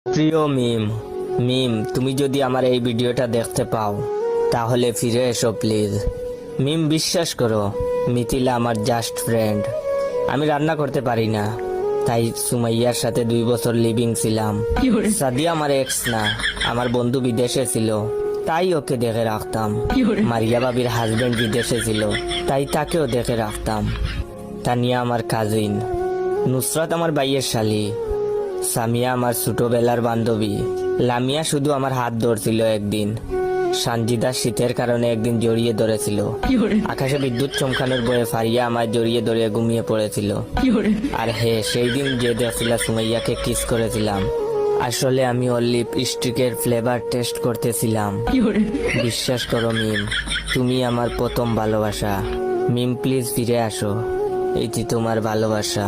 প্রিয় মিম, তুমি যদি আমার এই ভিডিওটা দেখতে পাও তাহলে ফিরে এসো প্লিজ। মিম, বিশ্বাস করো, মিথিলা আমার জাস্ট ফ্রেন্ড। আমি রান্না করতে পারি না, তাই সুমাইয়ার সাথে 2 বছর লিভিং ছিলাম। সাদিয়া আমার এক্স না, আমার বন্ধু বিদেশে ছিল, তাই ওকে দেখে রাখতাম। মারিয়া বাবির হাজবেন্ড বিদেশে ছিল, তাই তাকেও দেখে রাখতাম। তানিয়া আমার কাজিন, নুসরাত আমার ভাইয়ের শালী, সামিয়া আমার ছোটবেলার বান্ধবী, লামিয়া শুধু আমার হাত ধরছিল একদিন, সানজিদা শীতের কারণে একদিন জড়িয়ে ধরেছিল, আকাশে বিদ্যুৎ চমকানোর ভয়ে ফারিয়া আমার জড়িয়ে ধরে ঘুমিয়ে পড়েছিল। আর হ্যাঁ, সেই দিন যে দেখছিল সুমাইয়াকে কিস করেছিলাম, আসলে আমি ওর লিপস্টিকের ফ্লেভার টেস্ট করতেছিলাম। বিশ্বাস করো মিম, তুমি আমার প্রথম ভালোবাসা। মিম, প্লিজ ফিরে আসো, এটি তোমার ভালোবাসা।